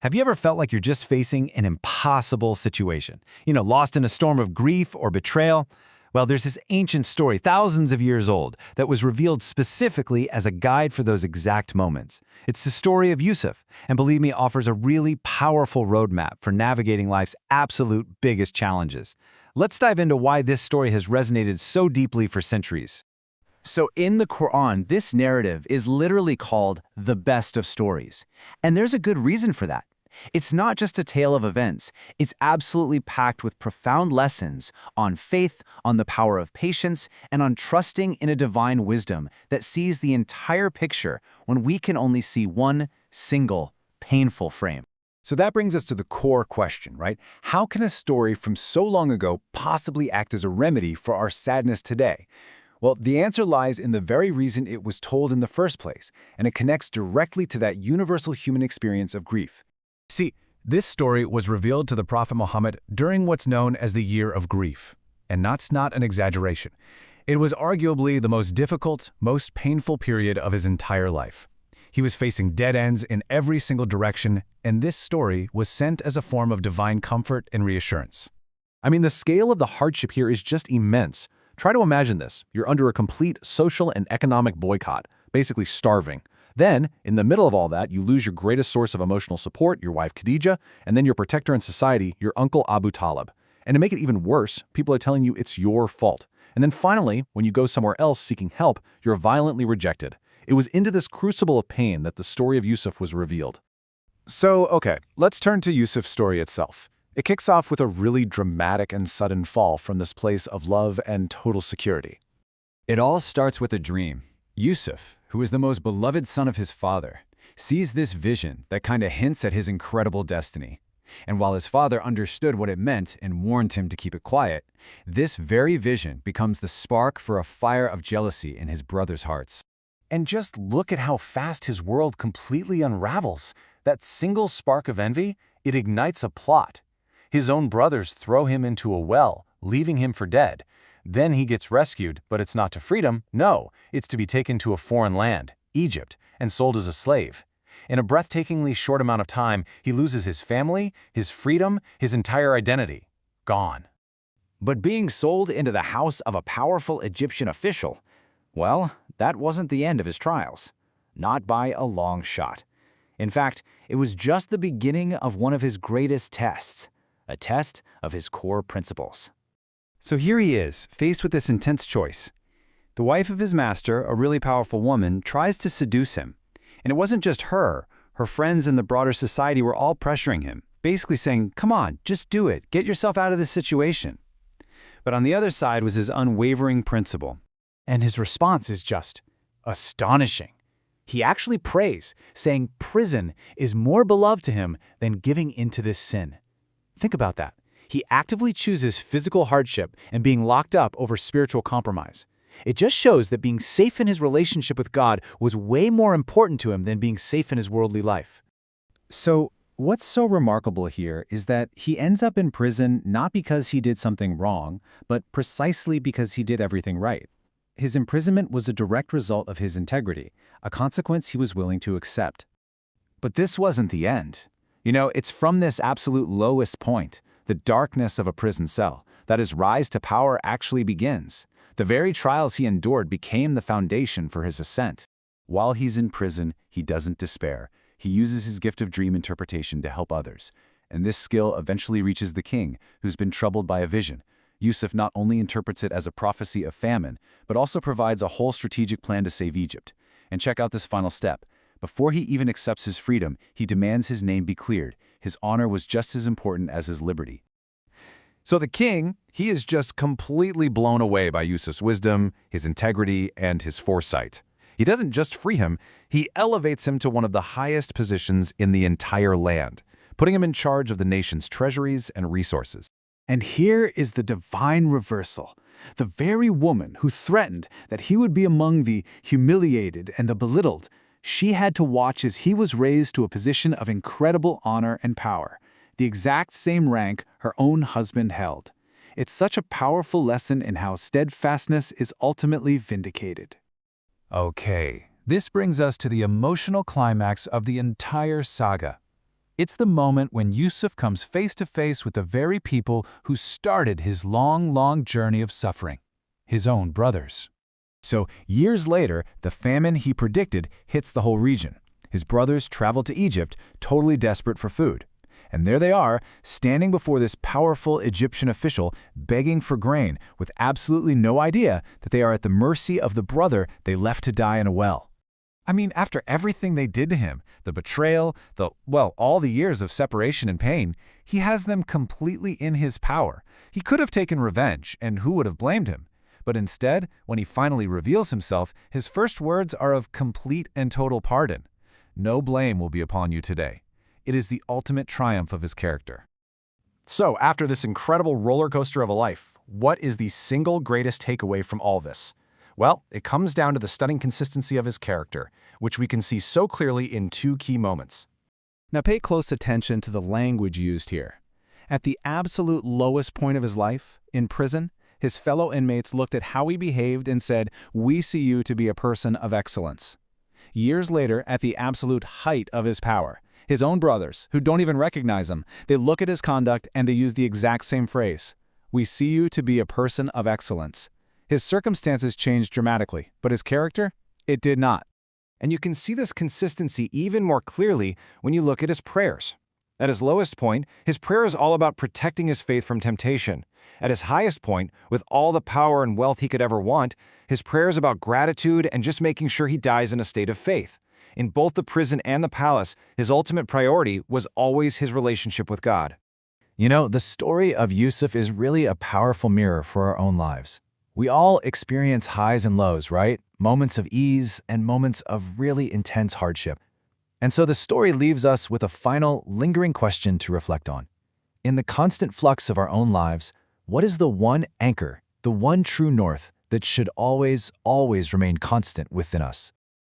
Have you ever felt like you're just facing an impossible situation? Lost in a storm of grief or betrayal? Well, there's this ancient story, thousands of years old, that was revealed specifically as a guide for those exact moments. It's the story of Yusuf, and believe me, offers a really powerful roadmap for navigating life's absolute biggest challenges. Let's dive into why this story has resonated so deeply for centuries. So in the Quran, this narrative is literally called the best of stories. And there's a good reason for that. It's not just a tale of events. It's absolutely packed with profound lessons on faith, on the power of patience, and on trusting in a divine wisdom that sees the entire picture when we can only see one single, painful frame. So that brings us to the core question, right? How can a story from so long ago possibly act as a remedy for our sadness today? Well, the answer lies in the very reason it was told in the first place, and it connects directly to that universal human experience of grief. See, this story was revealed to the Prophet Muhammad during what's known as the Year of Grief. And that's not an exaggeration. It was arguably the most difficult, most painful period of his entire life. He was facing dead ends in every single direction, and this story was sent as a form of divine comfort and reassurance. I mean, the scale of the hardship here is just immense. Try to imagine this. You're under a complete social and economic boycott, basically starving. Then, in the middle of all that, you lose your greatest source of emotional support, your wife Khadija, and then your protector in society, your uncle Abu Talib. And to make it even worse, people are telling you it's your fault. And then finally, when you go somewhere else seeking help, you're violently rejected. It was into this crucible of pain that the story of Yusuf was revealed. So, okay, let's turn to Yusuf's story itself. It kicks off with a really dramatic and sudden fall from this place of love and total security. It all starts with a dream. Yusuf, who is the most beloved son of his father, sees this vision that kind of hints at his incredible destiny. And while his father understood what it meant and warned him to keep it quiet, this very vision becomes the spark for a fire of jealousy in his brothers' hearts. And just look at how fast his world completely unravels. That single spark of envy, it ignites a plot. His own brothers throw him into a well, leaving him for dead. Then he gets rescued, but it's not to freedom. No, it's to be taken to a foreign land, Egypt, and sold as a slave. In a breathtakingly short amount of time, he loses his family, his freedom, his entire identity. Gone. But being sold into the house of a powerful Egyptian official, well, that wasn't the end of his trials. Not by a long shot. In fact, it was just the beginning of one of his greatest tests, a test of his core principles. So here he is, faced with this intense choice. The wife of his master, a really powerful woman, tries to seduce him. And it wasn't just her. Her friends and the broader society were all pressuring him, basically saying, come on, just do it. Get yourself out of this situation. But on the other side was his unwavering principle. And his response is just astonishing. He actually prays, saying prison is more beloved to him than giving into this sin. Think about that. He actively chooses physical hardship and being locked up over spiritual compromise. It just shows that being safe in his relationship with God was way more important to him than being safe in his worldly life. So, what's so remarkable here is that he ends up in prison not because he did something wrong, but precisely because he did everything right. His imprisonment was a direct result of his integrity, a consequence he was willing to accept. But this wasn't the end. It's from this absolute lowest point, the darkness of a prison cell, that his rise to power actually begins. The very trials he endured became the foundation for his ascent. While he's in prison, he doesn't despair. He uses his gift of dream interpretation to help others. And this skill eventually reaches the king, who's been troubled by a vision. Yusuf not only interprets it as a prophecy of famine, but also provides a whole strategic plan to save Egypt. And check out this final step. Before he even accepts his freedom, he demands his name be cleared. His honor was just as important as his liberty. So the king, he is just completely blown away by Yusuf's wisdom, his integrity, and his foresight. He doesn't just free him, he elevates him to one of the highest positions in the entire land, putting him in charge of the nation's treasuries and resources. And here is the divine reversal. The very woman who threatened that he would be among the humiliated and the belittled, she had to watch as he was raised to a position of incredible honor and power, the exact same rank her own husband held. It's such a powerful lesson in how steadfastness is ultimately vindicated. Okay, this brings us to the emotional climax of the entire saga. It's the moment when Yusuf comes face to face with the very people who started his long journey of suffering, his own brothers. So, years later, the famine he predicted hits the whole region. His brothers travel to Egypt, totally desperate for food. And there they are, standing before this powerful Egyptian official, begging for grain, with absolutely no idea that they are at the mercy of the brother they left to die in a well. I mean, after everything they did to him, the betrayal, all the years of separation and pain, he has them completely in his power. He could have taken revenge, and who would have blamed him? But instead, when he finally reveals himself, his first words are of complete and total pardon. No blame will be upon you today. It is the ultimate triumph of his character. So, after this incredible roller coaster of a life, what is the single greatest takeaway from all this? Well, it comes down to the stunning consistency of his character, which we can see so clearly in two key moments. Now pay close attention to the language used here. At the absolute lowest point of his life, in prison, his fellow inmates looked at how he behaved and said, "We see you to be a person of excellence." Years later, at the absolute height of his power, his own brothers, who don't even recognize him, they look at his conduct and they use the exact same phrase. "We see you to be a person of excellence." His circumstances changed dramatically, but his character? It did not. And you can see this consistency even more clearly when you look at his prayers. At his lowest point, his prayer is all about protecting his faith from temptation. At his highest point, with all the power and wealth he could ever want, his prayer is about gratitude and just making sure he dies in a state of faith. In both the prison and the palace, his ultimate priority was always his relationship with God. You know, the story of Yusuf is really a powerful mirror for our own lives. We all experience highs and lows, right? Moments of ease and moments of really intense hardship. And so the story leaves us with a final, lingering question to reflect on. In the constant flux of our own lives, what is the one anchor, the one true north that should always remain constant within us?